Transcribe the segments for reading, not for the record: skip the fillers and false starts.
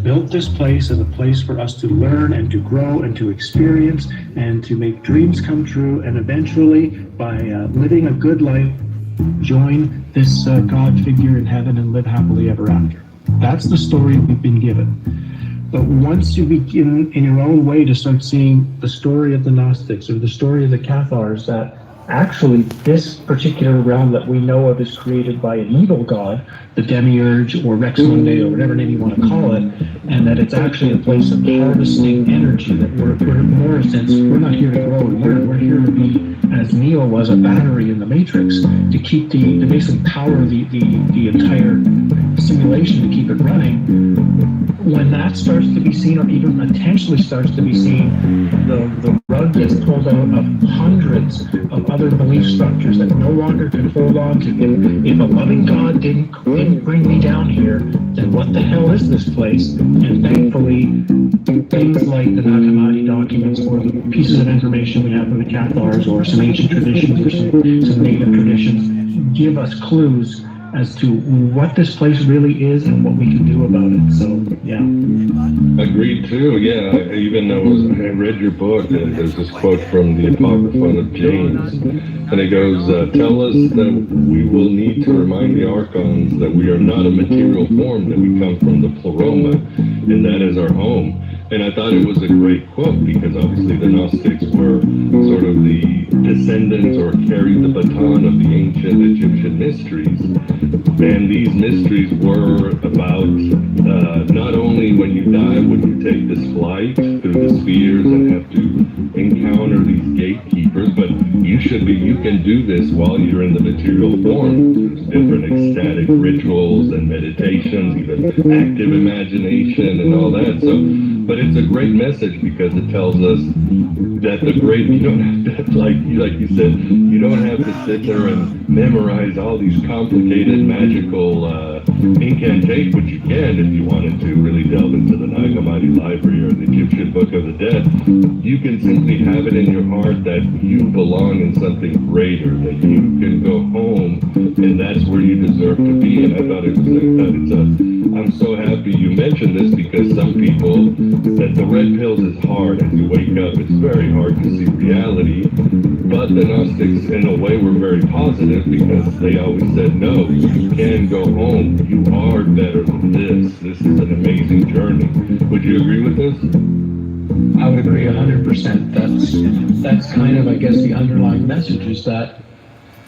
built this place as a place for us to learn and to grow and to experience and to make dreams come true, and eventually, by living a good life, join this God figure in heaven and live happily ever after. That's the story we've been given. But once you begin in your own way to start seeing the story of the Gnostics or the story of the Cathars, that actually this particular realm that we know of is created by an evil god, the Demiurge or Rex Mundi or whatever name you want to call it, and that it's actually a place of harvesting energy, that we're more in a sense, we're not here to grow and learn, we're here to be, as Neo was, a battery in the Matrix to keep to basically power the entire simulation to keep it running. When that starts to be seen, or even potentially starts to be seen, the rug gets pulled out of hundreds of other belief structures that no longer can hold on to. If a loving God didn't bring me down here, then what the hell is this place? And thankfully, things like the Nag Hammadi documents or the pieces of information we have from the Cathars or some ancient traditions or some native traditions give us clues as to what this place really is and what we can do about it. So, yeah. Agreed too. Yeah, even though I read your book, there's this quote from the Apocryphon of James, and it goes, "Tell us that we will need to remind the archons that we are not a material form, that we come from the pleroma, and that is our home." And I thought it was a great quote because obviously the Gnostics were sort of the descendants or carried the baton of the ancient Egyptian mysteries. And these mysteries were about not only when you die, when you take this flight through the spheres and have to encounter these gatekeepers, but you can do this while you're in the material form. There's different ecstatic rituals and meditations, even active imagination and all that. So, but it's a great message because it tells us that you don't have to, like you said, you don't have to sit there and memorize all these complicated magical incantations, which you can if you wanted to really delve into the Nag Hammadi library or the Egyptian Book of the Dead. You can simply have it in your heart that you belong in something greater, that you can go home, and that's where you deserve to be. And I thought I'm so happy you mentioned this because some people that the red pills is hard as you wake up. It's very hard to see reality. But the Gnostics, in a way, were very positive because they always said, no, you can go home. You are better than this. This is an amazing journey. Would you agree with this? I would agree 100%. That's kind of, I guess, the underlying message is that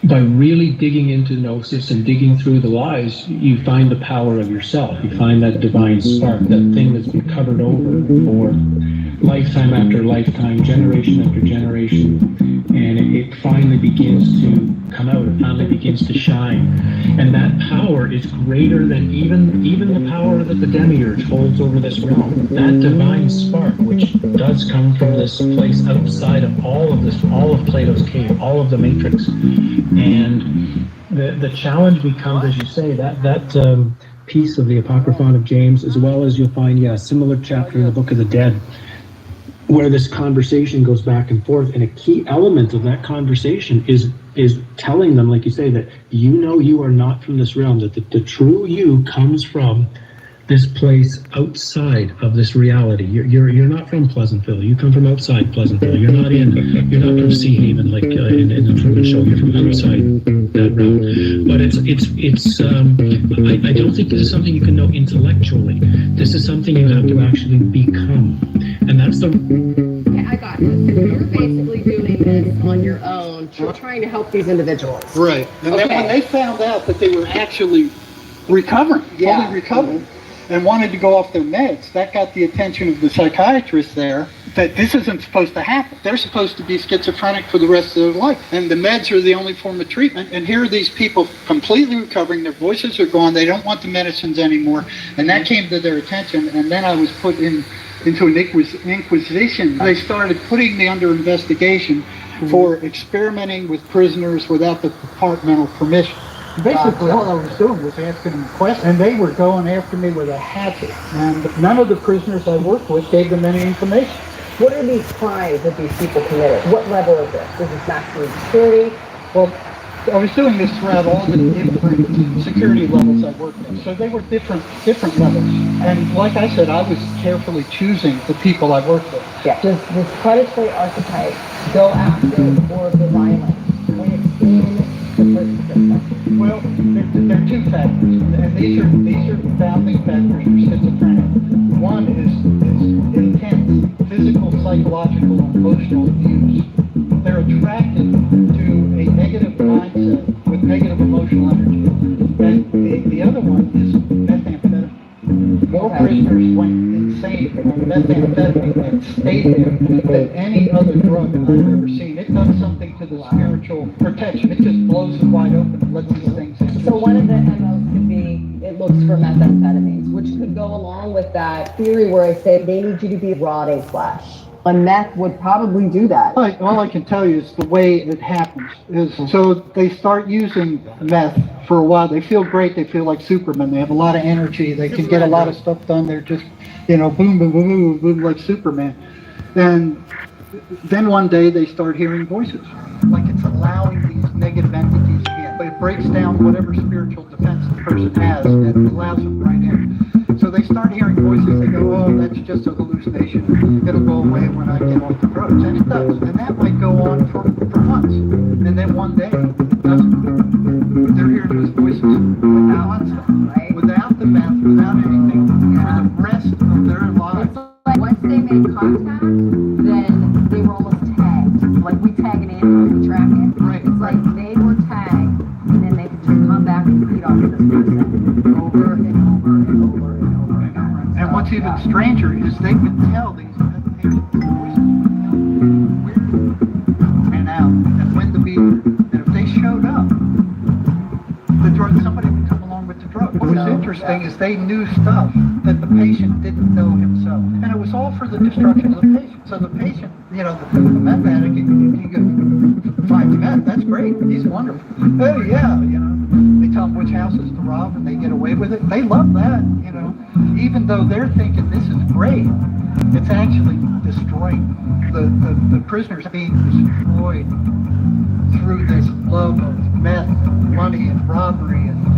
by really digging into Gnosis and digging through the lies, you find the power of yourself. You find that divine spark, that thing that's been covered over for lifetime after lifetime, generation after generation, and it finally begins to come out. It finally begins to shine, and that power is greater than even the power that the Demiurge holds over this realm. That divine spark, which does come from this place outside of all of Plato's cave, all of the Matrix, and the challenge becomes, as you say, that piece of the Apocryphon of James, as well as you'll find, a similar chapter in the Book of the Dead, where this conversation goes back and forth, and a key element of that conversation is telling them, like you say, that you are not from this realm, that the true you comes from this place outside of this reality. You're not from Pleasantville. You come from outside Pleasantville. You're not from Sea Haven like in the Truman Show. You're from outside that realm. But I don't think this is something you can know intellectually. This is something you have to actually become, and that's the. Okay, I got this. You're basically doing this on your own, trying to help these individuals. Right. And then when they found out that they were actually recovering, fully recovered, and wanted to go off their meds, that got the attention of the psychiatrist there, that this isn't supposed to happen. They're supposed to be schizophrenic for the rest of their life, and the meds are the only form of treatment. And here are these people completely recovering, their voices are gone, they don't want the medicines anymore, and that came to their attention. And then I was put into an inquisition. They started putting me under investigation for experimenting with prisoners without the departmental permission. Basically, all I was doing was asking them questions, and they were going after me with a hatchet. And none of the prisoners I worked with gave them any information. What are these crimes that these people committed? What level is this? This is maximum security? Well, I was doing this throughout all the different security levels I worked in. So they were different levels. And like I said, I was carefully choosing the people I worked with. Yeah. Does this predatory archetype go after more of the violence when it's in the person system? Well, there are two factors, and these are founding factors for schizophrenia. One is intense physical, psychological, and emotional abuse. They're attracted to a negative mindset with negative emotional energy. And the other one is methamphetamine. More prisoners went insane on methamphetamine and stayed there than any other drug I've ever seen. It does something to the spiritual protection. It just blows it wide open and lets these things in. So one of the MOs could be, it looks for methamphetamines, which could go along with that theory where I say they need you to be rotting flesh. A meth would probably do that. All I can tell you is the way it happens is, so they start using meth for a while. They feel great. They feel like Superman. They have a lot of energy. They can get a lot of stuff done. They're just, boom, boom, boom, boom, boom, like Superman. And then one day they start hearing voices. Like it's allowing these negative entities in. But it breaks down whatever spiritual defense the person has and allows them right in. So they start hearing voices. They go, oh, that's just a hallucination. It'll go away when I get off the drugs. And it does. And that might go on for months. And then one day, it doesn't. They're hearing those voices without stuff, right? Without the meth, without anything, for the rest of their lives. It's like once they made contact, then they were almost tagged. Like we tag an animal, we track it. Right. It's like they were tagged, and then they could just come back and feed off of this person over and over and over and over again. And what's even stranger is they can tell these meditation voices and out and when to be there. And if they showed up, the drug, somebody would come along with the drug. What was interesting is they knew stuff that the patient didn't know himself. And it was all for the destruction of the patient. So the patient, the meth addict, he can find meth, that's great, he's wonderful. Oh yeah, they tell him which houses to rob and they get away with it. They love that, even though they're thinking this is great, it's actually destroying the prisoners being destroyed through this love of meth, money, and robbery, and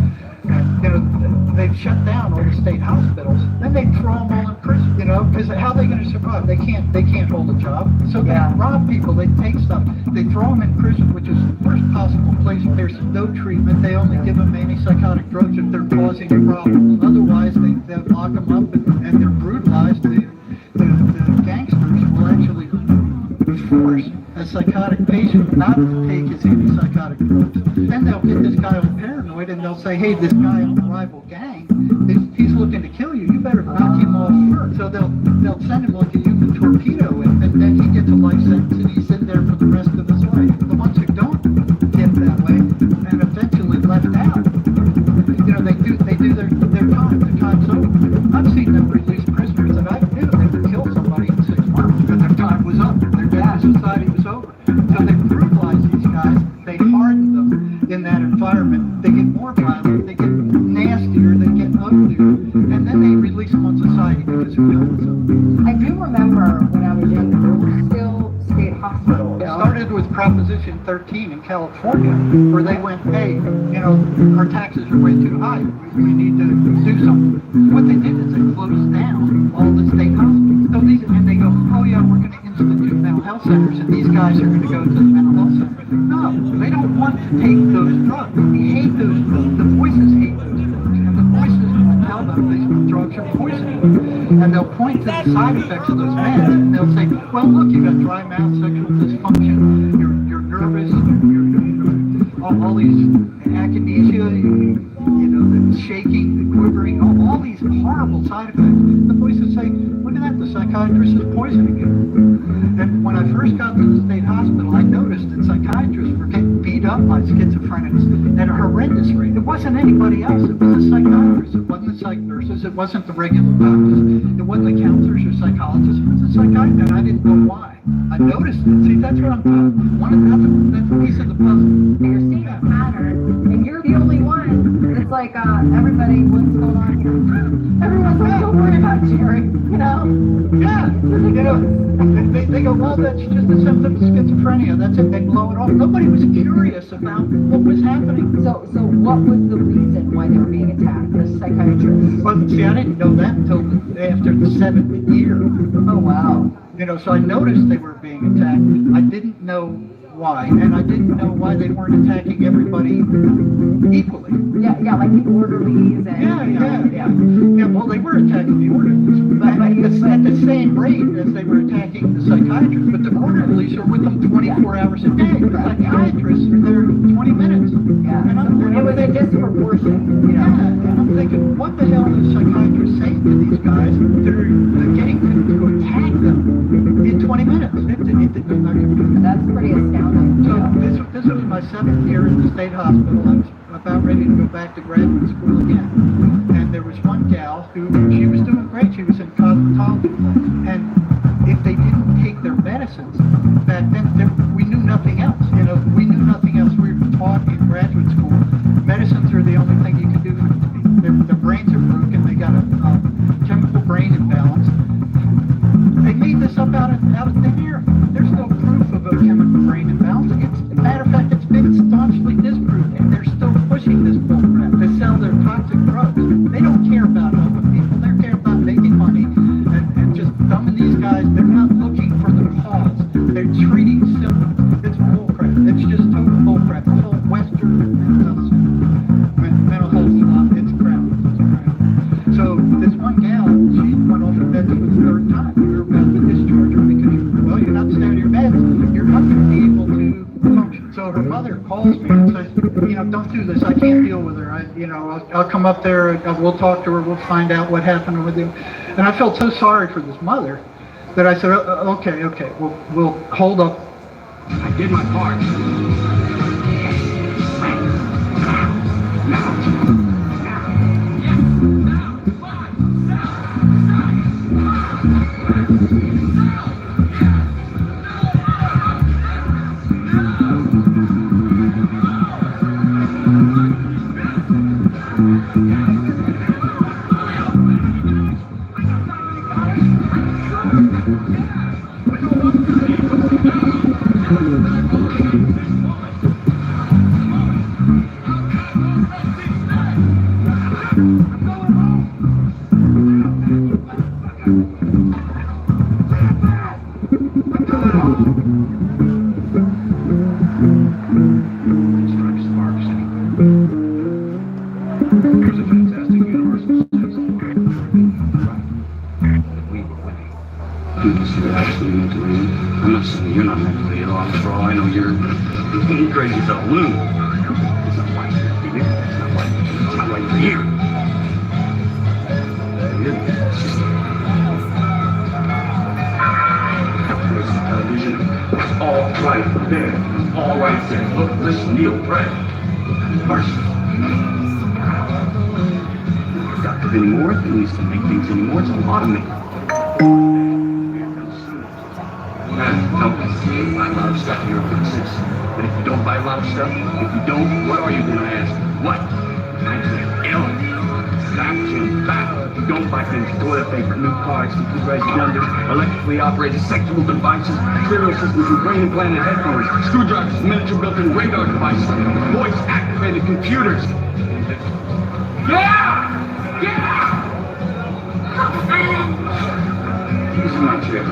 they've shut down all the state hospitals. Then they throw them all in prison, because how are they going to survive? They can't hold a job. So they rob people. They take stuff. They throw them in prison, which is the worst possible place. There's no treatment. They only give them antipsychotic drugs if they're causing problems. Otherwise, they'll lock them up and they're brutalized. The gangsters will actually force a psychotic patient not to take his antipsychotic drugs. Then they'll get this guy all paranoid and they'll say, hey, this guy on the rival gang, he's looking to kill you. You better knock him off first. So they'll send him like a human torpedo and then he gets a life sentence and he's in there for the rest of his life. The ones who don't get that way and eventually left out, they do their time. Their time's over. I've seen them release prisoners that I knew they would kill somebody in 6 months because their time was up. Their death in society was over. So they brutalize these guys. They harden them in that environment. They get more violent. They get nastier. They get uglier. And then they release them on society because they're killing themselves. I do remember when I was younger, there were still state hospitals. It started with Proposition 13 in California, where they went, hey, our taxes are way too high. We need to do something. What they did is they closed down all the state hospitals. So and they go, oh yeah, we're going to institute mental health centers, and these guys are going to go to the mental health center. No, they don't want to take those drugs. They hate those drugs. The voices hate those drugs. And the voices will tell them these drugs are poisoning. And they'll point to the side effects of those meds, and they'll say, well, look, you got dry mouth, sexual dysfunction, you're nervous, all these akinesia, the shaking, the quivering, all these horrible side effects. The voices say, look at that, the psychiatrist is poisoning you. And when I first got to the state hospital, I noticed that psychiatrists were getting beat up by schizophrenics at a horrendous rate. It wasn't anybody else. It was a psychiatrist. It wasn't the psych nurses. It wasn't the regular doctors. It wasn't the counselors or psychologists. It was a psychiatrist. And I didn't know why. I noticed it. See, that's what I'm talking about. That's a piece of the puzzle. You're seeing a pattern, and you're the only one. It's like everybody, what's going on here? Everyone's like, don't worry about Jerry, Yeah, you know, they go, well, that's just a symptom of schizophrenia. That's it. They blow it off. Nobody was curious about what was happening. So what was the reason why they were being attacked? The psychiatrist? Well, see, I didn't know that until after the 7th year. Oh, wow. You know, so I noticed they were being attacked. I didn't know why, and I didn't know why they weren't attacking everybody equally. Yeah, like the orderlies and... Yeah, well, they were attacking the orderlies, but at the same rate as they were attacking the psychiatrists. But the orderlies are with them 24 hours a day. The psychiatrists are there 20 minutes. Yeah, And I'm it was a thinking, disproportion, you yeah, know? and I'm thinking, what the hell is psychiatrists saying to these guys that are getting to attack them in 20 minutes? That's pretty astounding. So Yeah. this was my 7th year in the state hospital. I was about ready to go back to graduate school again. And there was one gal who, she was doing great. She was in cosmetology. And if they didn't take their medicines, back then we knew nothing else. You know, we knew nothing else. We were taught in graduate school, medicines are the only thing you can do for these people. Their brains are broken. They got a chemical brain imbalance. They made this up out of thin air. There's no proof of a chemical brain imbalance. Matter of fact, it's been staunchly disproved, and they're still pushing this bullcrap to sell their toxic drugs. They don't care about helping people. They care about making money and just dumbing these guys. They're not looking for the cause. They're treating symptoms. It's bullcrap. It's just total bullcrap. The whole Western mental health stuff, it's crap. So this one gal, she went off the meds for the 3rd time. We were about to discharge her because, well, you're not staying on your meds. You're not going to be able to function. So her mother calls me and says, you know, don't do this. I can't deal with her. I'll come up there. We'll talk to her. We'll find out what happened with you. And I felt so sorry for this mother that I said, okay, we'll hold up. I did my part. Here's a fantastic universal sense of right. We were winning. You're absolutely mentally ill. I'm not saying you're not mentally ill. For all I know, you're crazy as a balloon. It's not right for you. It's not right for you. It's just television. It's all right there. All right there. Look, listen, Neil, Brett. Mercy. Doctor anymore, at least to make things anymore. It's a lot of me. Don't buy a lot of stuff in your fixes. But if you don't buy a lot of stuff, if you don't, what are you going to ask? What? Ill. Back to back. If you don't buy things, toilet paper, new cars, computerized genders, electrically operated sexual devices, stereo systems with brain implanted headphones, screwdrivers, miniature built-in radar devices, voice-activated computers. Yeah! This is my chair.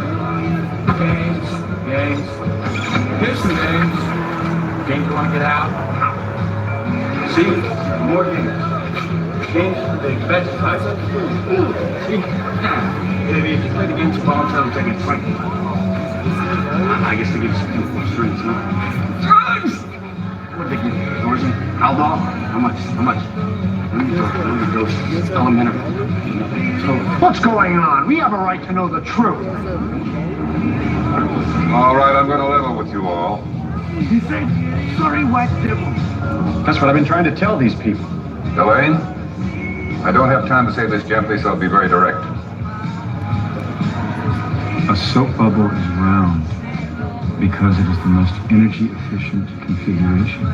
Games. Here's some games. Games you want to get out? See? More games. Games for the big. Bets type. See? If you play the games voluntarily, take it frankly. I guess they give you some more strings, huh? Drugs! What did they give you? Origin? Haldol? How much? Elementary. What's going on? We have a right to know the truth. All right, I'm going to level with you all. He said, sorry, white devil. That's what I've been trying to tell these people. Elaine, I don't have time to say this gently, so I'll be very direct. A soap bubble is round because it is the most energy efficient configuration.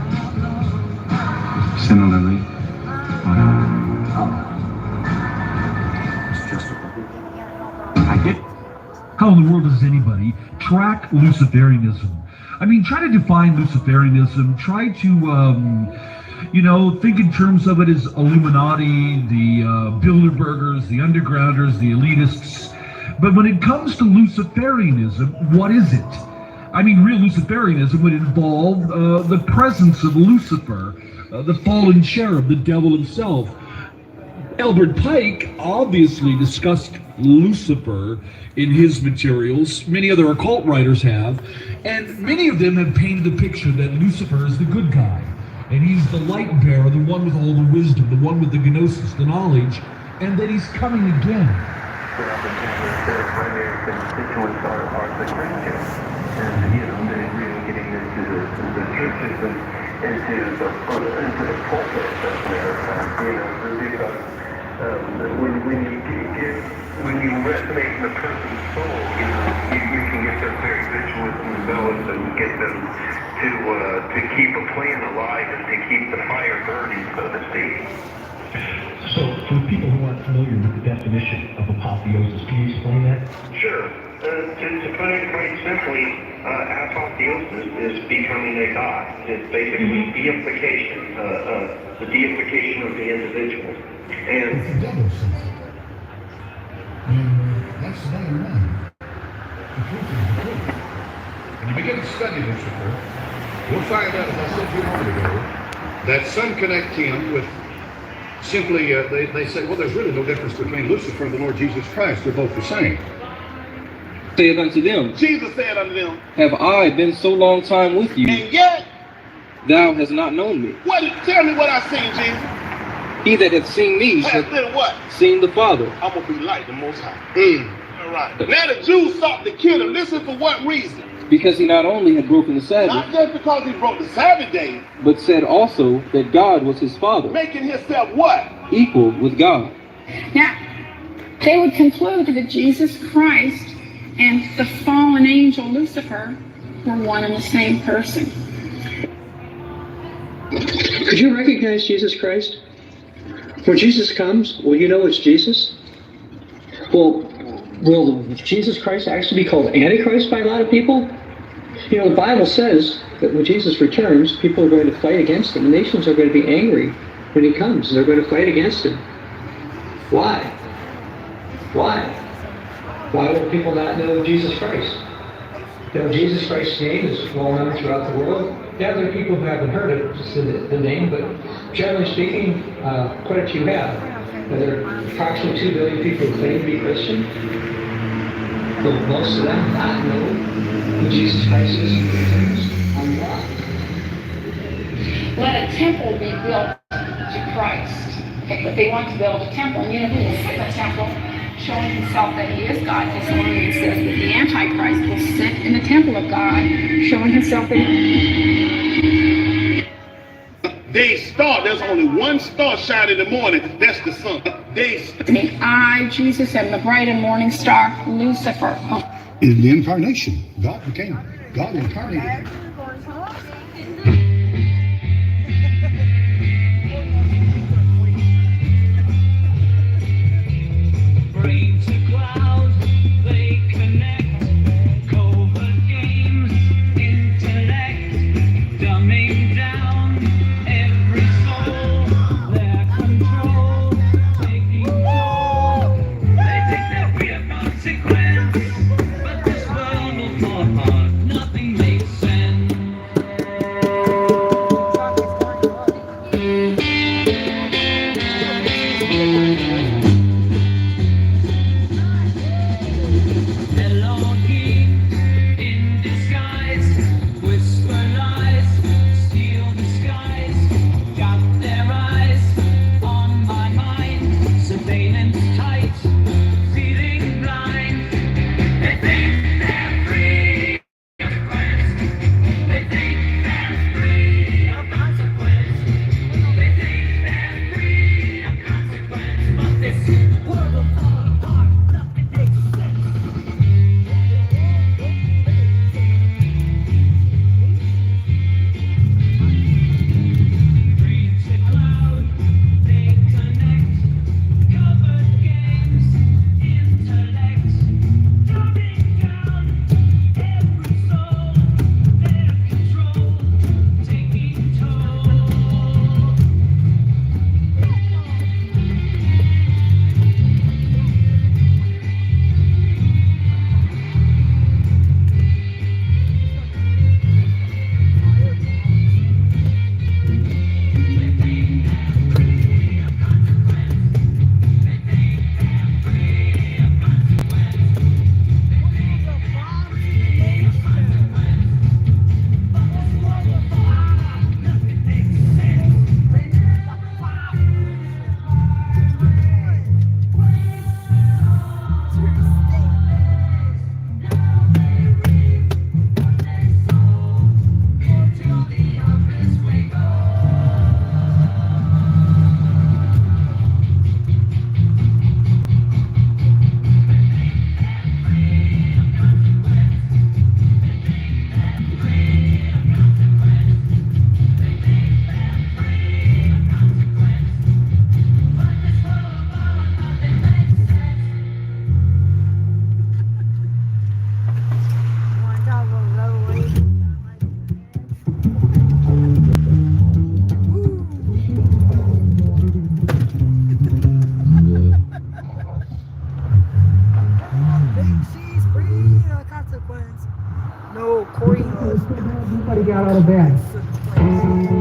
Similarly, it's just a bubble. I get. How in the world does anybody track Luciferianism? I mean, try to define Luciferianism. Try to, think in terms of it as Illuminati, the Bilderbergers, the Undergrounders, the elitists. But when it comes to Luciferianism, what is it? I mean, real Luciferianism would involve the presence of Lucifer, the fallen cherub, the devil himself. Albert Pike obviously discussed Lucifer in his materials. Many other occult writers have. And many of them have painted the picture that Lucifer is the good guy. And he's the light bearer, the one with all the wisdom, the one with the gnosis, the knowledge, and that he's coming again. Their primary constituents are the Christians. And, they're really getting into the churches and into the pulpit of there, because when you resonate in a person's soul, you can get them very vigilant and zealous and get them to keep a plan alive and to keep the fire burning, so to speak. So, for people who aren't familiar with the definition of apotheosis, can you explain that? Sure. To put it quite simply, apotheosis is becoming a god. It's basically deification, the deification of the individual. And that's the bottom line. The truth is the truth. When you begin to study Lucifer, you'll find out, as I said to you a moment ago, that some connect him with simply, they say, well, there's really no difference between Lucifer and the Lord Jesus Christ. They're both the same. Said unto them, Jesus said unto them, have I been so long time with you, and yet thou hast not known me? Tell me what I seen, Jesus. He that hath seen me has been what? Seen the Father. I'm going to be like the Most High. All right. Now the Jews sought to kill him. Listen, for what reason? Because he not only had broken the Sabbath, not just because he broke the Sabbath day, but said also that God was his Father. Making himself what? Equal with God. Now, they would conclude that Jesus Christ and the fallen angel Lucifer were one and the same person. Could you recognize Jesus Christ? When Jesus comes, will you know it's Jesus? Well, will Jesus Christ actually be called Antichrist by a lot of people? The Bible says that when Jesus returns, people are going to fight against him. The nations are going to be angry when he comes. They're going to fight against him. Why? Why? Why will people not know Jesus Christ? Jesus Christ's name is well known throughout the world. Yeah, there are people who haven't heard it, the name, but generally speaking, quite a few have. There are approximately 2 billion people who claim to be Christian, but most of them not know who Jesus Christ is and why. Let a temple be built to Christ. Okay, but they want to build a temple, and who will sit in the temple showing himself that he is God? Thessalonians says that the Antichrist will sit in the temple of God, showing himself that there's only one star shining in the morning, that's the sun. I, Jesus, am the bright and morning star, Lucifer. In the incarnation, God incarnated. Brain to clouds, they connect. Covert games, intellect, dumbing down every soul. Their control, taking toll. They think that we have consequence, but this world will fall apart. Nothing makes sense. consequence, no courting us. Everybody got out of bed.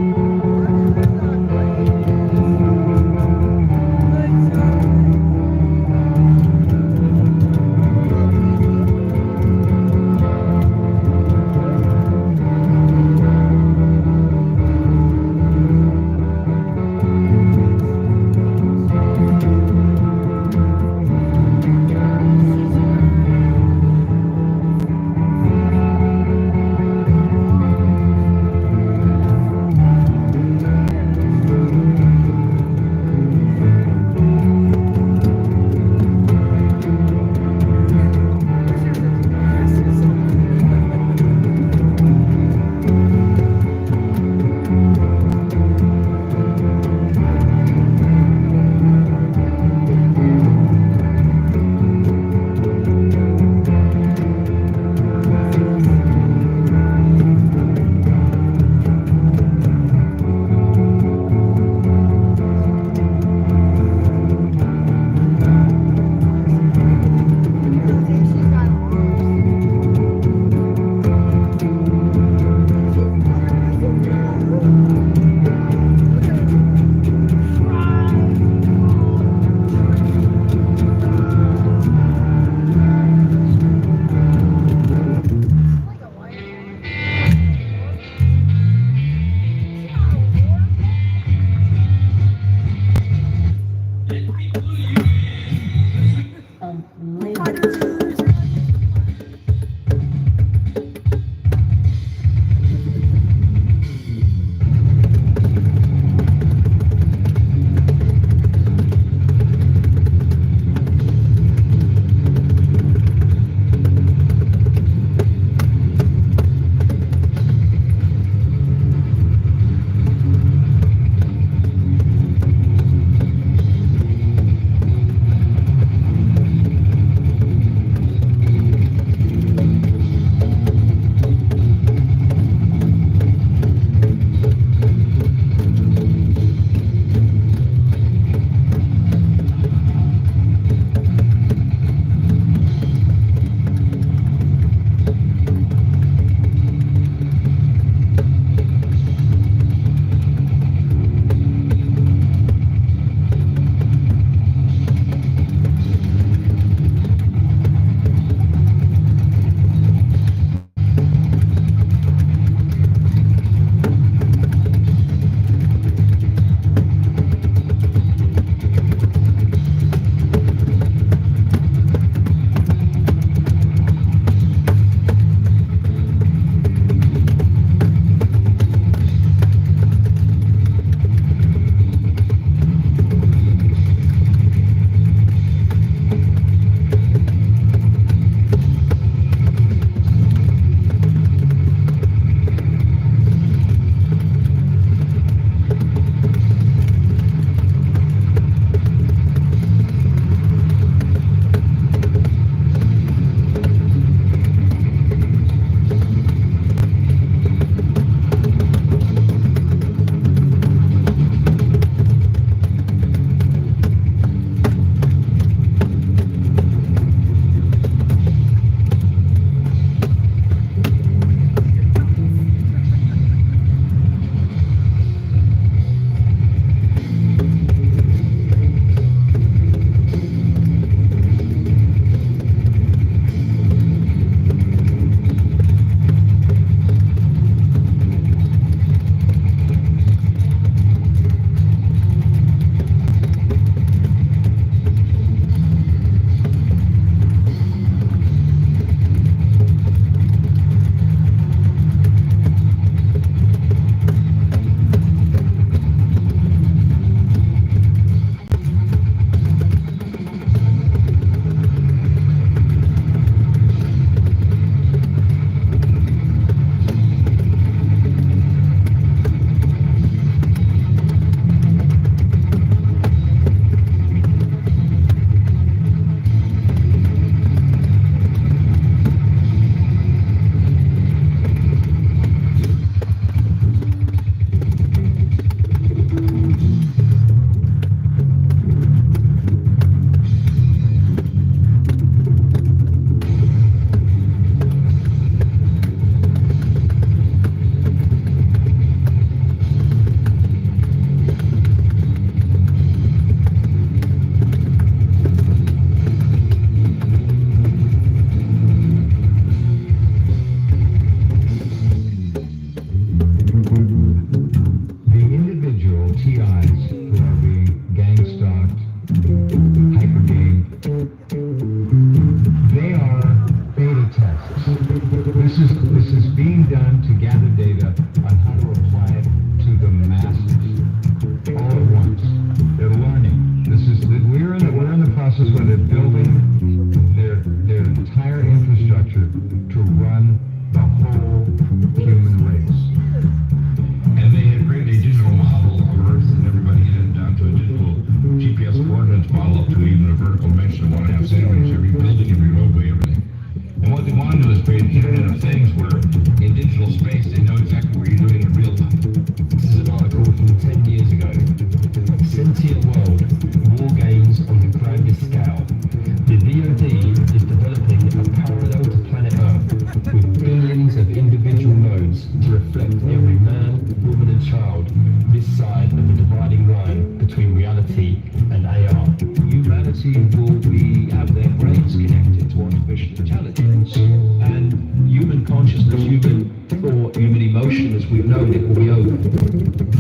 humans. And human consciousness, human thought, human emotion, as we've known it, will be over.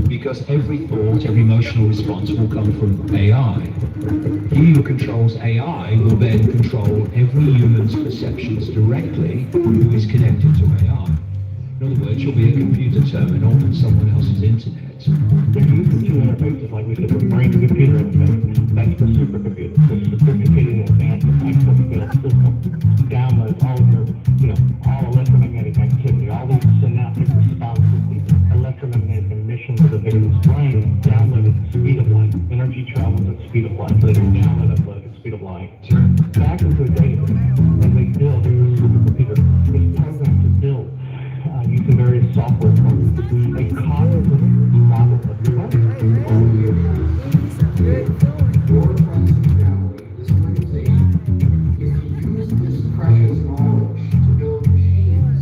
Because every thought, every emotional response will come from AI. He who controls AI will then control every human's perceptions directly who is connected to AI. In other words, you'll be a computer terminal on someone else's internet. They're using two interfaces, like we said, the brain-to-computer interface. That's the supercomputer. The supercomputing advanced exoskeletal system downloads all of your, all electromagnetic activity, all these synaptic responses, the electromagnetic emissions of the victim's brain, downloaded at the speed of light. Energy travels at the speed of light, so they can download at the speed of light. Back into a database, and they build a supercomputer. It's programmed to build using various software programs, a cognitive model of your brain. Your friends and family, this organization, if you use this precious knowledge to build machines,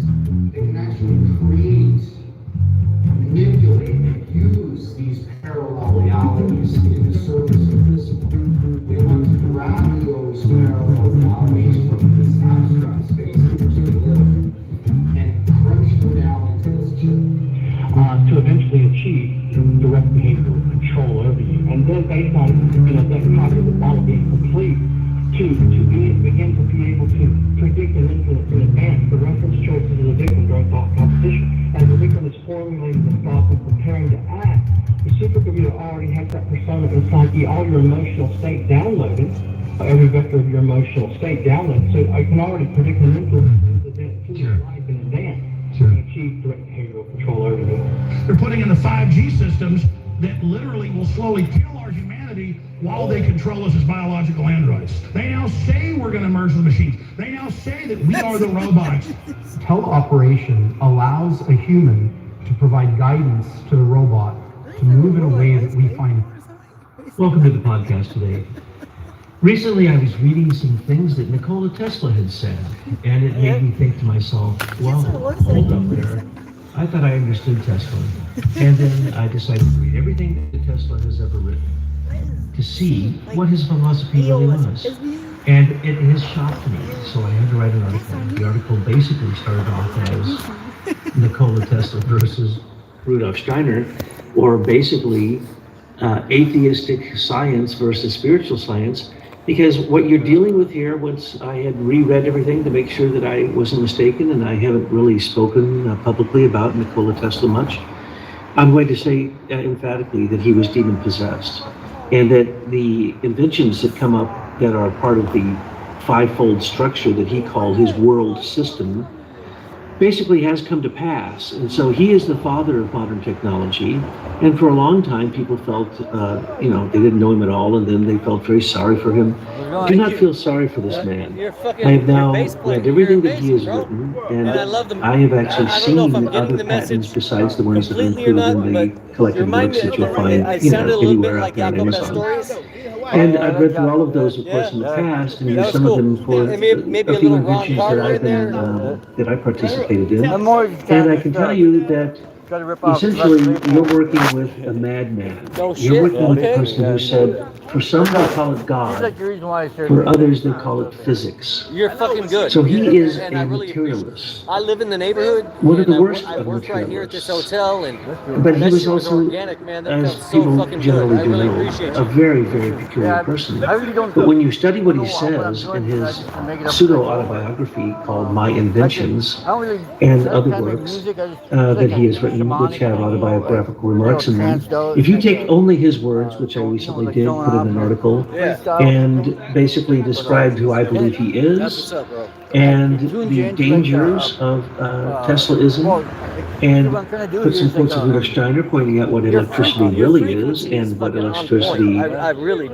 they can actually create, manipulate, and use these parallel realities in the service of physical. They want to grab those parallel realities from this abstract space in which they live and crunch them down into this chip. To eventually achieve direct behavioral control over you. And then based on that cognitive model being complete, begin to be able to predict and influence in advance the reference choices of the victim during thought composition. As the victim is formulating the thoughts and preparing to act, the supercomputer already has that persona and psyche, all your emotional state downloaded, every vector of your emotional state downloaded, so I can already predict and influence the event to your life in advance. And achieve direct behavioral control over you. They're putting in the 5G systems that literally will slowly kill our humanity while they control us as biological androids. They now say we're going to merge the machines. They now say that we are the robots. Teleoperation allows a human to provide guidance to the robot to move in a way that we find. Welcome to the podcast today. Recently, I was reading some things that Nikola Tesla had said, and it made me think to myself, well, hold up there. I thought I understood Tesla. And then I decided to read everything that Tesla has ever written to see what his philosophy really was. And it has shocked me, so I had to write an article. The article basically started off as Nikola Tesla versus Rudolf Steiner, or basically atheistic science versus spiritual science. Because what you're dealing with here, once I had reread everything to make sure that I wasn't mistaken, and I haven't really spoken publicly about Nikola Tesla much, I'm going to say emphatically that he was demon-possessed, and that the inventions that come up that are part of the fivefold structure that he called his world system basically has come to pass. And so he is the father of modern technology. And for a long time, people felt, they didn't know him at all, and then they felt very sorry for him. Do not feel sorry for this man. I have now read everything that he has written, and I have actually seen other patents besides the ones that are included in the collected works that you'll find, anywhere out there on Amazon. And I've read through all of those, of course, in the past, and used some of them for a few inventions that I participated in. And I can tell you that essentially you're working with a madman. You're working with a person who said, for some they call it God, for others they call it physics. You're fucking good. So he is a materialist. I live in the neighborhood. One of the worst I of work right here at this materialists. hotel, and But he that was shit was also, organic, man. That as felt so people fucking good. generally I do really know, appreciate a you. very, very peculiar person. But when you study what he says in his pseudo-autobiography called My Inventions, and other works that he has written, which have autobiographical remarks in them, if you take only his words, which I recently did put in an article, and basically described who I believe he is, and the dangers of Teslaism, and put some quotes of Rudolf Steiner pointing out what electricity really is, and what electricity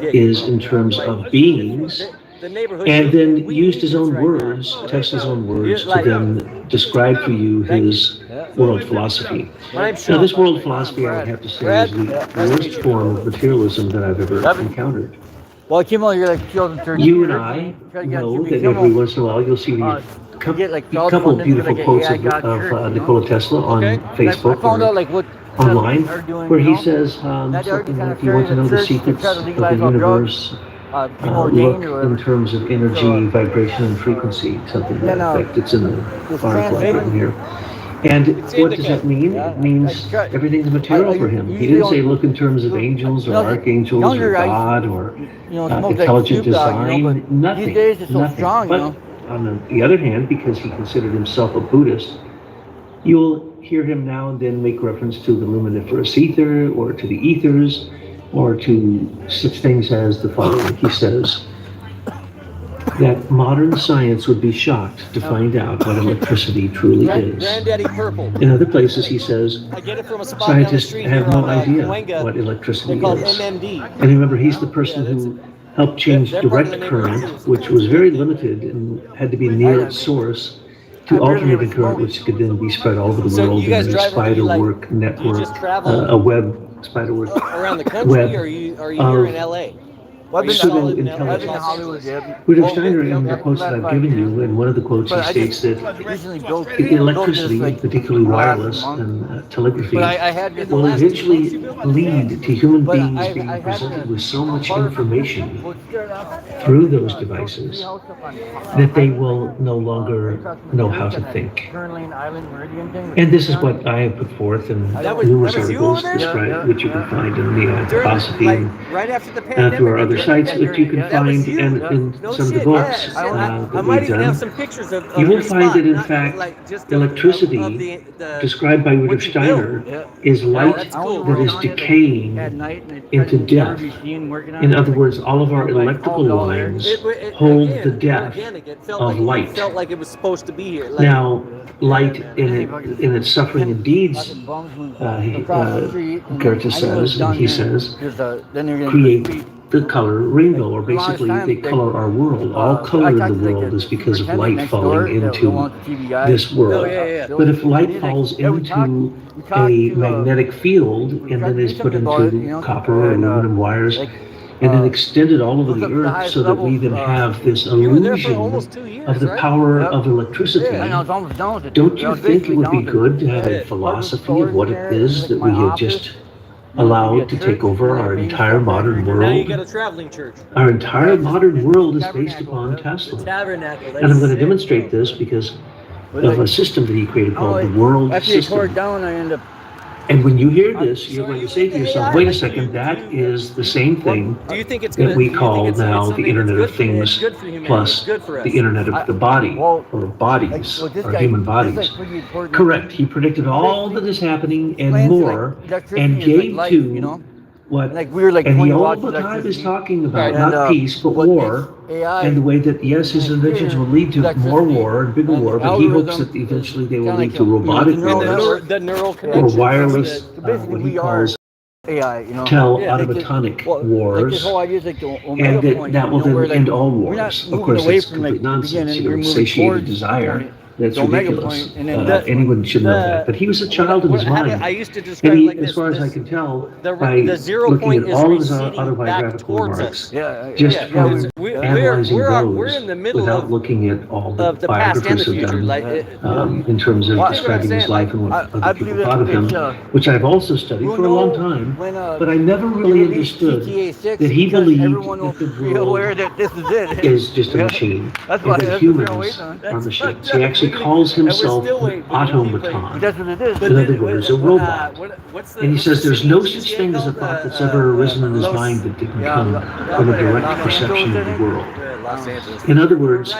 is in terms of beings, and then used his own words, Tesla's own words, to then describe for you his world philosophy. Now, this world philosophy, I would have to say, is the worst form of materialism that I've ever encountered. Well, Kimmel, you're like children 30 You and I know that every once in a while you'll see a couple of beautiful quotes of Nikola Tesla on Facebook or online, where he says something like, you want to know the secrets of the universe, look in terms of energy, vibration, and frequency, something to that effect. It's in the article I've written here. And what does that mean? It means everything's material for him. He didn't say look in terms of angels or archangels or God or intelligent design. Nothing. Nothing. But on the other hand, because he considered himself a Buddhist, you'll hear him now and then make reference to the luminiferous ether or to the ethers or to such things as the following. He says that modern science would be shocked to find out what electricity truly is. Granddaddy Purple. In other places, he says I get it from a spot down the scientists street have here no on, idea Cahuenga. what electricity They're called is. MMD. And remember, he's the person who helped change direct current, which was very limited and had to be near its source, to alternating current, which could then be spread all over the So world you guys in a drive around, you spiderwork network, just travel a web spiderwork around the country, web or are you here in of LA? pseudo-intelligence. Rudolf Steiner, in the quotes that I've given you, in one of the quotes he states that electricity, particularly wireless and telegraphy, will eventually lead to human beings being presented with so much information through those devices that they will no longer know how to think. And this is what I have put forth in numerous articles described, which you can find in the philosophy and through our other sites, which you can find and in some of the books that we've done. You will find that, in fact, electricity, described by Rudolf Steiner, is light that is decaying into death. In other words, all of our electrical lines hold the death of light. Felt like it was supposed to be here. Now, light in its suffering and deeds, Goethe says, and he says, create the color rainbow, or basically they color our world. All color in the world is because of light falling into this world. But if light falls into a magnetic field and then is put into copper or aluminum wires, and then extended all over the earth so that we then have this illusion of the power of electricity, don't you think it would be good to have a philosophy of what it is that we have just allowed to take over our entire modern Now you world? got a traveling church. Our entire modern world is based upon Tesla. Tabernacle. And I'm going to demonstrate this because of a system that he created called the World After you tore it System. down, I end up. And when you hear this, you're going to say to yourself, wait a second, that is the same thing Do you think it's that gonna? we do you think call it's now the something Internet that's of good for- Things it's good for humanity, plus it's good for us. the Internet of the body, or bodies, or human bodies. Correct. He predicted all that is happening and more, and gave to what, and he all the time is talking about not peace, but war, and the way that, yes, his inventions will lead to more war and bigger war, but he hopes that eventually they will lead to robotic wars, The neural or connection. wireless, what he calls AI, tele-automatonic wars, and that will then end all wars. Of course, that's complete nonsense, satiated desire. That's ridiculous. Anyone should know that. But he was a child in his mind. I used to And describe he, like as this. far as I can tell, The by zero looking point at is all of his receding back autobiographical towards remarks, us. just from We're analyzing we're in those the middle without of looking at all the the past and biographers the have future. Like, done in terms of describing his life and what other people thought of him, which I've also studied for a long time, but I never really understood that he believed that the world is just a machine, and that humans are machines. He actually calls himself an automaton. In other words, a robot. And he says there's no such thing as a thought that's ever arisen in his mind that didn't come from a direct perception of the world. In other words,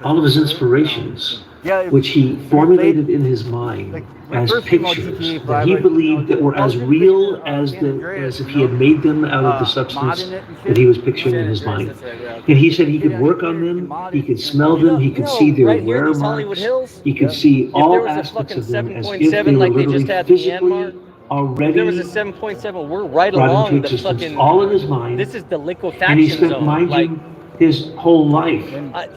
all of his inspirations, which he formulated in his mind as pictures, that he believed that were as real as if he had made them out of the substance that he was picturing in his mind. And he said he could work on them, he could smell them, he could see their wear marks, he could see all aspects of them as if they were literally physically already There was a 7.7. We're right brought along into the existence, fucking. all in his mind. This is the And he liquefaction spent, zone. mind Like you, his whole life. My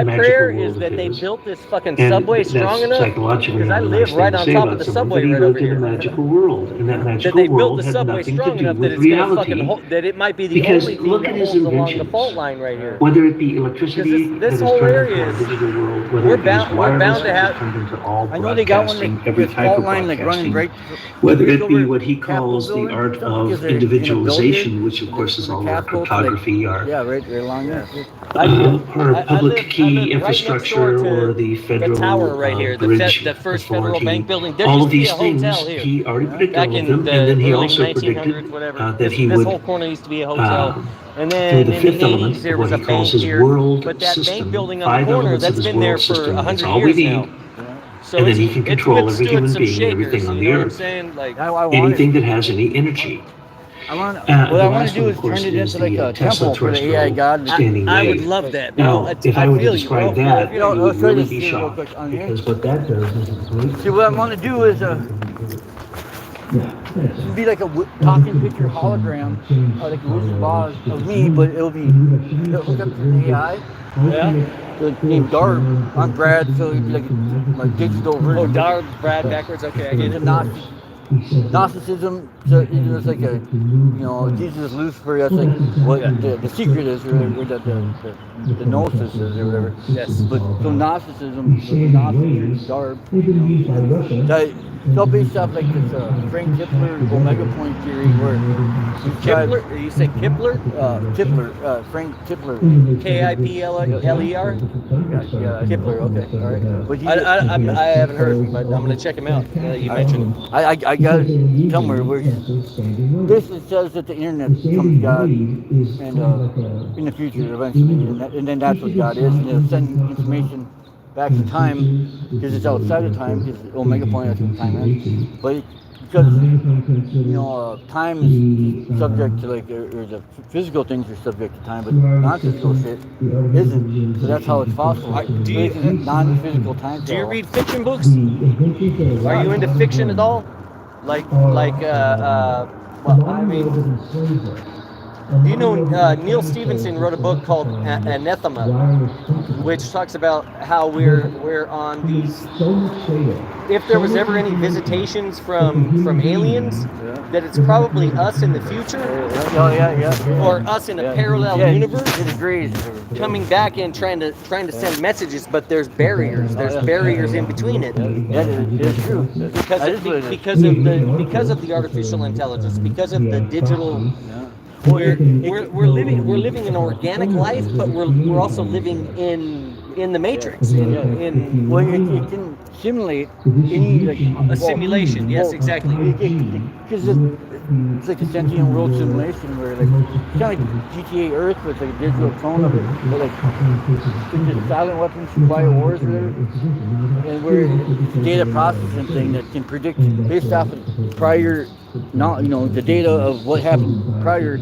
magical prayer world is that of they his. built this fucking And subway that's strong enough, psychologically because I a live nice right thing to on say top about of the someone, subway but he right over lived in here. a magical world, and that That magical they built world the had subway nothing strong to do enough that with it's gonna fucking reality. that it might be the Because only thing look that at his holds along the inventions. fault line right here. Whether it be electricity This that is whole turned area into our is- digital world, whether we're it be bound- we're wireless, bound to which have- is turned into all I know they got one broadcasting, like every this type fault of line like running broadcasting. right. Whether it be over what he Capitol calls the building, art because of they're gonna build it, individualization, which of course is the all our Capitol to, cryptography, our yeah, right along there. our public live key right infrastructure, next door to or the federal tower right here, bridge the first federal authority. bank building. There All used of to be these a things, hotel here. he already predicted Back all of in them, the and then he early also 1900s, predicted whatever. that he this would, whole corner used to be a hotel. And through then the in fifth the element 80s, of there what was a he calls bank his here, world but that system, bank building on the 5 corner, elements of that's his been there world for system. 100 That's all we years need. now. So And then he it's can control every withstood human some being and shakers, everything on you the know what I'm earth. saying? Like, I want Anything that has any energy. I want. The What I want last to do one, is of course, turn it is into like the a Tesla temple for the terrestrial AI god. standing I would wave. love that. Now, if I were to feel you, describe bro. that, You know, you would show really this be here real shocked, quick on here. because what that does is it's great. See, what I want to do is it'd be like a talking picture hologram, like a Wizard of Oz of me, but it'll be hooked up to the AI. Yeah. Named Darb. I'm Brad, so it'd be like my digital version. Oh, Darb, Brad, backwards. Okay, I get it. Gnosticism, so it's like a, you know, Jesus, Lucifer. That's like what the secret is, or the gnosis is, or whatever. Yes. But so Gnosticism, the Gnostics, Darb. It's all based off like this Frank Kipler Omega Point theory, where Kipler? You say Kipler? Frank Kipler. Kipler? Yeah, Kipler. Okay, all right. But I haven't heard of him, but I'm gonna check him out. Now that you mentioned him. I got it somewhere where this says that the internet becomes God, and in the future eventually, and then that's what God is, and it'll send information back in time, because it's outside of time, because Omega Point, that's what time is. But because, you know, time is subject to, like, or the physical things are subject to time, but non-physical shit isn't. So that's how it's possible. Do you- non-physical time Do you travel. read fiction books? Are you into fiction at all? Well, I mean, you know, Neil Stevenson wrote a book called Anathema, which talks about how we're on these. If there was ever any visitations from aliens, that it's probably us in the future, or us in a parallel universe, It agrees. coming back and trying to send messages, but there's barriers. There's barriers in between it. Yeah, it's true. Because of the artificial intelligence, because of the digital. We're living an organic life, but we're also living in the matrix. Well, it can simulate any like A simulation, yes, exactly. Because it's like a sentient world simulation where like it's kind of like GTA Earth with like a digital clone of it, but like it's just silent weapons, quiet wars, or whatever, and we're a data processing thing that can predict based off of prior, not, you know, the data of what happened prior.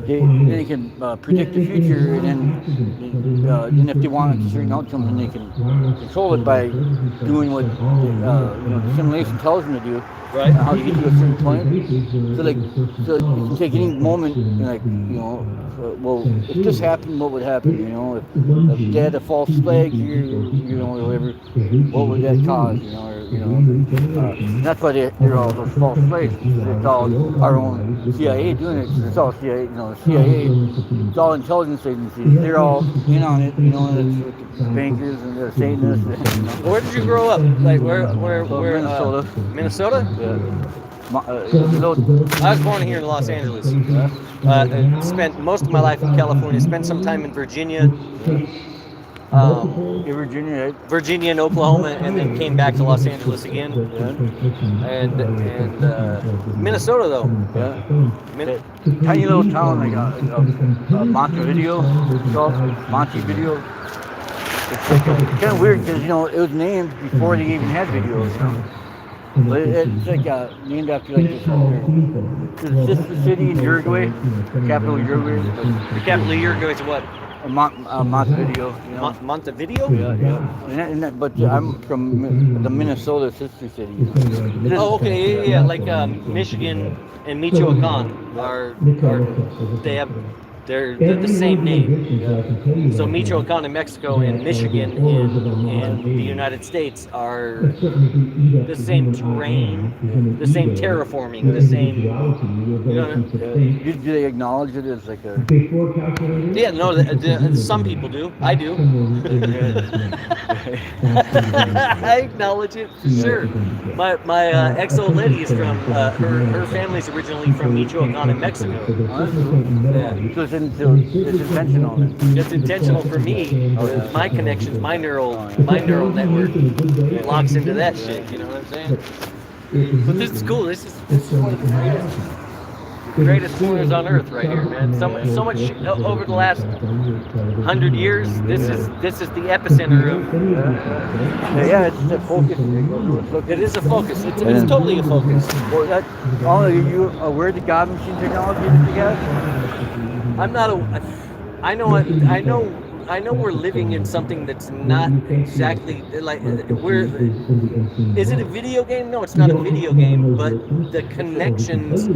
Then they can predict the future, and then if they want a certain outcome, then they can control it by doing what the simulation tells them to do. Right. How to get to a certain point. So like, so you can take any moment and like, you know, well, if this happened, what would happen? You know, if they had a false flag here, you know, or whatever, what would that cause? You know, that's why they're all those false flags. It's all our own CIA doing it. It's all CIA, you know, CIA. It's all intelligence agencies. They're all in on it. You know, and it's bankers and the Satanists. You know. Where did you grow up? Like where? Minnesota. Minnesota? Yeah. I was born here in Los Angeles. Spent most of my life in California. Spent some time in Virginia. Virginia, right? Virginia and Oklahoma, and then came back to Los Angeles again. And Minnesota though. Yeah. Tiny little town like Montevideo. It's called Montevideo. It's kind of weird because, you know, it was named before they even had videos, you know. But it's like named after like this. It's just the city in Uruguay, capital of Uruguay. The capital of Uruguay is what? Montevideo. You know? Montevideo? Yeah. But I'm from the Minnesota sister city. Oh, okay, yeah. Like Michigan and Michoacan they have They're the same name. So Michoacan in Mexico and Michigan in the United States are the same terrain, the same terraforming, the same. Do they acknowledge it as like a? Yeah, no. Some people do. I do. I acknowledge it for sure. My ex-old lady is from her family's originally from Michoacan in Mexico. So it's intentional. It's intentional for me. My connections, my neural network locks into that shit. You know what I'm saying? But this is cool. This is one of the greatest corners on earth right here, man. So much shit over the last 100 years. This is the epicenter of. Yeah, it's a focus. It is a focus. It's totally a focus. Well, are you aware of the God machine technology that you have? I'm not I know we're living in something that's not exactly like is it a video game? No, it's not a video game, but the connections,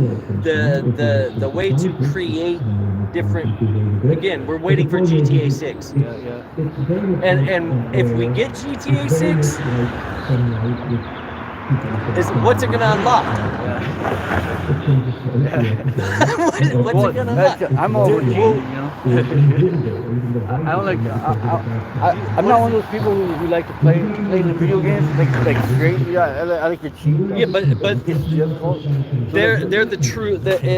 the way to create different, again, we're waiting for GTA 6. And if we get GTA 6, what's it gonna unlock? What's it gonna unlock? I'm over I don't like. I'm not one of those people who like to play the video games like straight. Yeah, I like to cheat. Yeah, but they're the true that's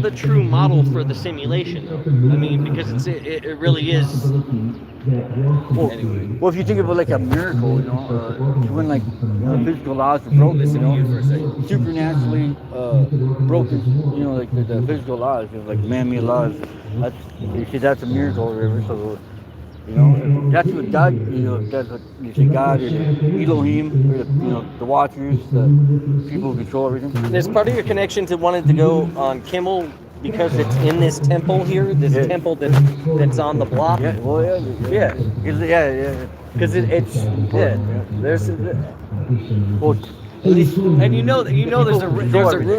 the true model for the simulation. I mean, because it really is. Well, if you think of it like a miracle, when like physical laws are broken, supernaturally broken, like the physical laws, like man-made laws. That's a miracle or whatever. So, that's what God, that's what you say God or Elohim, or the Watchers, the people who control everything. There's part of your connection to wanting to go on Kimmel because it's in this temple here, this temple that's on the block. Yeah, well, yeah. Because it's there's well, and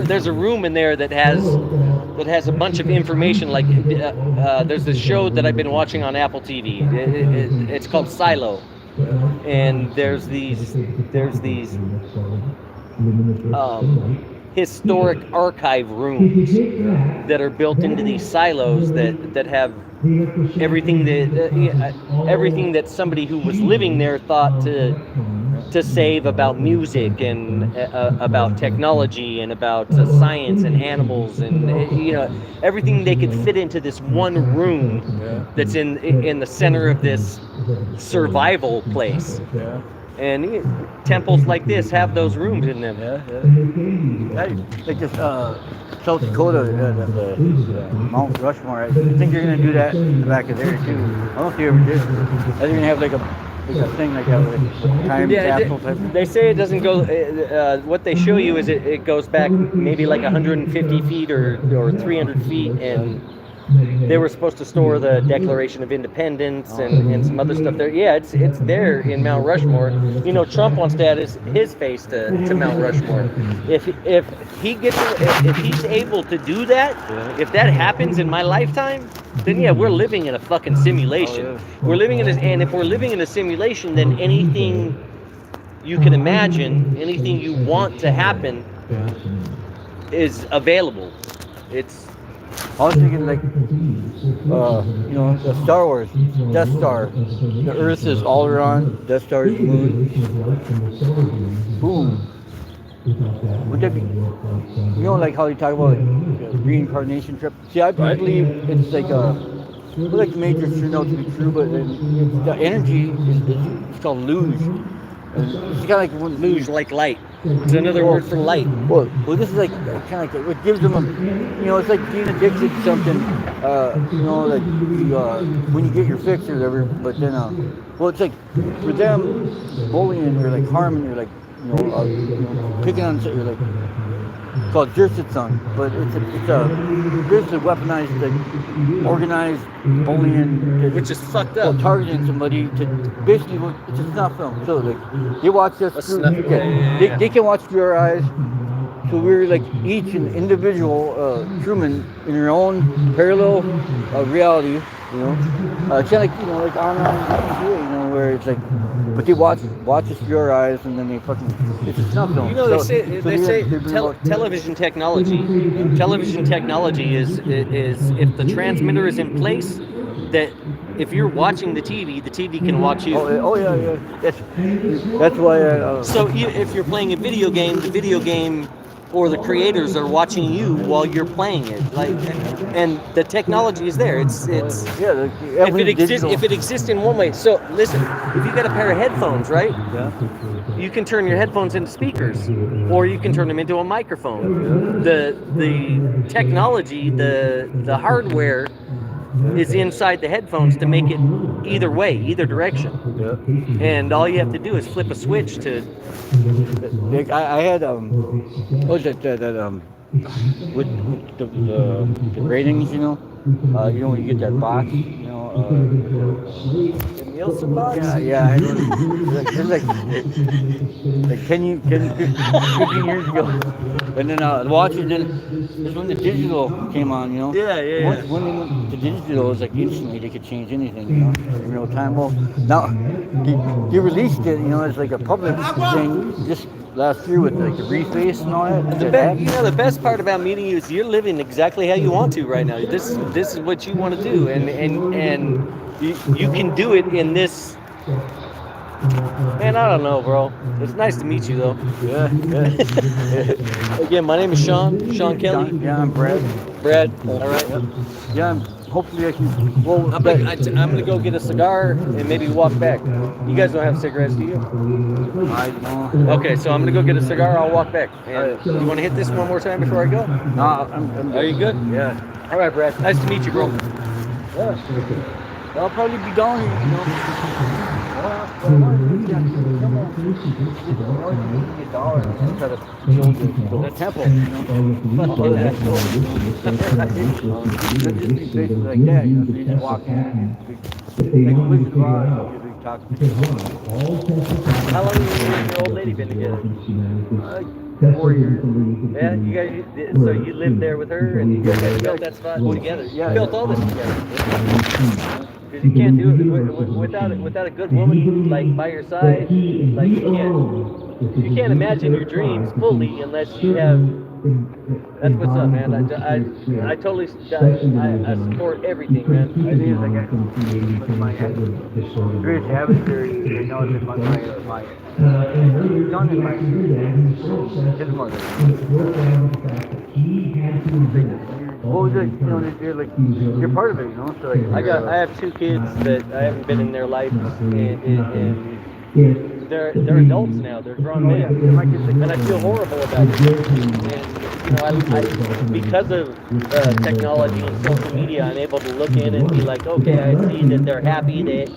there's a room in there that has a bunch of information. Like there's this show that I've been watching on Apple TV. It's called Silo, and there's these historic archive rooms that are built into these silos that have everything that somebody who was living there thought to save about music and about technology and about science and animals and everything they could fit into this one room that's in the center of this survival place. And temples like this have those rooms in them. Like this South Dakota, the Mount Rushmore. I think you're going to do that in the back of there too. I don't know if you ever did. Are they going to have like a thing like a time capsule type? They say it doesn't go. What they show you is it goes back maybe like 150 feet or 300 feet, and they were supposed to store the Declaration of Independence and some other stuff there. Yeah, it's there in Mount Rushmore. Trump wants to add his face to Mount Rushmore. If he's able to do that, if that happens in my lifetime, then yeah, we're living in a fucking simulation. We're living in and if we're living in a simulation, then anything you can imagine, anything you want to happen, is available. I was thinking like, the Star Wars, Death Star. The Earth is Alderaan, Death Star is the moon. Boom. Would that be, like how you talk about reincarnation trip? See, I believe it's like like the Matrix turned out to be true, but the energy it's called luge. It's kind of like luge, like light. It's another word for light. Well, this is like kind of like what gives them it's like being addicted to something. Like when you get your fix or whatever. But then, it's like for them, bullying or like harming or like picking on you're like called Jirsitsung, but it's basically weaponized, like organized bullying, which is fucked up. Targeting somebody to basically it's a snuff film. So like they watch this, they can watch through our eyes So we're like each an individual Truman in your own parallel reality, you know. It's kind of like, you know, like on TV, you know, where it's like, but they watch us through our eyes, and then they fucking, it's a snuff film. You know, they say television technology is if the transmitter is in place, that if you're watching the TV can watch you. Oh yeah. That's why. So if you're playing a video game, the video game or the creators are watching you while you're playing it. Like, and the technology is there. It's yeah. If it exists in one way. So listen, if you got a pair of headphones, right? Yeah. You can turn your headphones into speakers, or you can turn them into a microphone. The technology, the hardware is inside the headphones to make it either way, either direction. Yeah. And all you have to do is flip a switch to. Like I had what was that with the ratings, you know, when you get that box, you know, the Nielsen box. Yeah. It's like 10, 15 years ago. And then watching it, is when the digital came on, you know. Yeah. When they went to digital, it was like instantly they could change anything, you know, in real time. Well, now they released it, you know, as like a public thing just last year with like the reface and all that. The best part about meeting you is you're living exactly how you want to right now. This is what you want to do, and you can do it in this. Man, I don't know, bro. It's nice to meet you, though. Yeah. Again, my name is Sean Kelly. Yeah, I'm Brad. All right. Yeah, hopefully I can. Well, I'm gonna go get a cigar and maybe walk back. You guys don't have cigarettes, do you? I don't. Okay, so I'm gonna go get a cigar. I'll walk back. And you want to hit this one more time before I go? No, I'm Are you good? Yeah. All right, Brad. Nice to meet you, bro. Yeah. I'll probably be gone, you know. The temple, you know. Like that, you know, so you just walk in. How long have you and your old lady been together? 4 years. Yeah, you guys. So you lived there with her, and you guys built that spot together. You built all this together. Because you can't do it without a good woman like by your side. Like you can't imagine your dreams fully unless you have. That's what's up, man. I totally I support everything, man. I think it's like my greatest adversary, you know, is my son and my his mother. What was it? You know, you're part of it, you know. So like, I have 2 kids that I haven't been in their life, and they're adults now. They're grown men, and I feel horrible about it. And you know, I because of technology and social media, I'm able to look in and be like, okay, I see that they're happy. They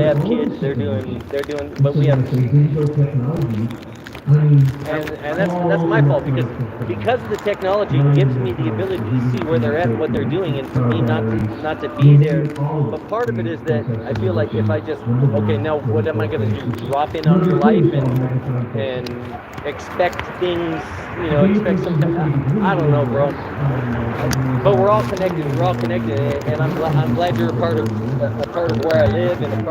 have kids. They're doing. But we have. And that's my fault because of the technology it gives me the ability to see where they're at and what they're doing, and for me not to be there. But part of it is that I feel like if I just now what am I going to do? Drop in on your life and expect things, expect some. I don't know, bro. But we're all connected. And I'm glad you're a part of where I live and a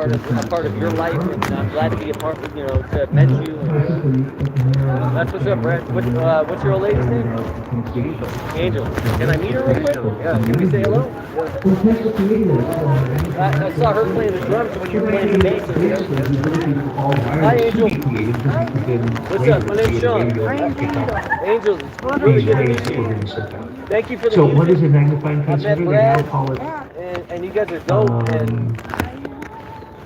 part of your life, and I'm glad to be a part of to have met you. That's what's up, Brad. What's your old lady's name? Angel. Can I meet her real quick? Yeah. Can we say hello? I saw her playing the drums when you were playing the bass. Hi, Angel. Hi. What's up? My name's Sean. Angel, it's really good to meet you. Thank you for the music. What is a magnifying I met consider? Brad, They now call it and you guys are dope. And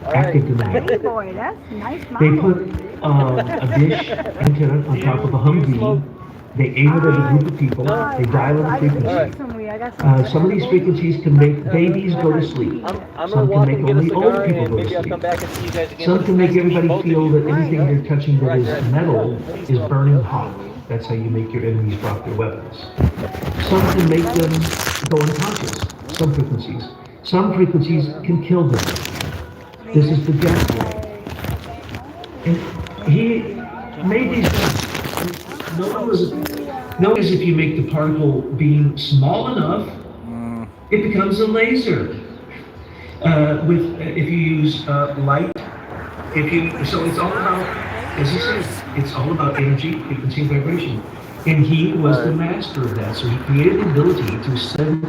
all right. active demand. Hey boy, that's nice. They put a dish antenna on top of a Humvee. They aim it at a group of people. They dial in the frequency. Some of these frequencies can make babies go to sleep. I'm Some gonna walk can make and get a only old cigar, people and go to maybe I'll come sleep. back and see you guys again. Some can make Nice to meet everybody both of feel you. that anything they're touching that is Right. metal is burning hot. That's how you make your enemies drop their weapons. Some can make them go unconscious. Some frequencies can kill them. This is the Jasper. And he made these. No one was Notice if you make the particle beam small enough, it becomes a laser. If you use light, so it's all about, as he says, it's all about energy, frequency, and vibration. And he was the master of that. So he created the ability to send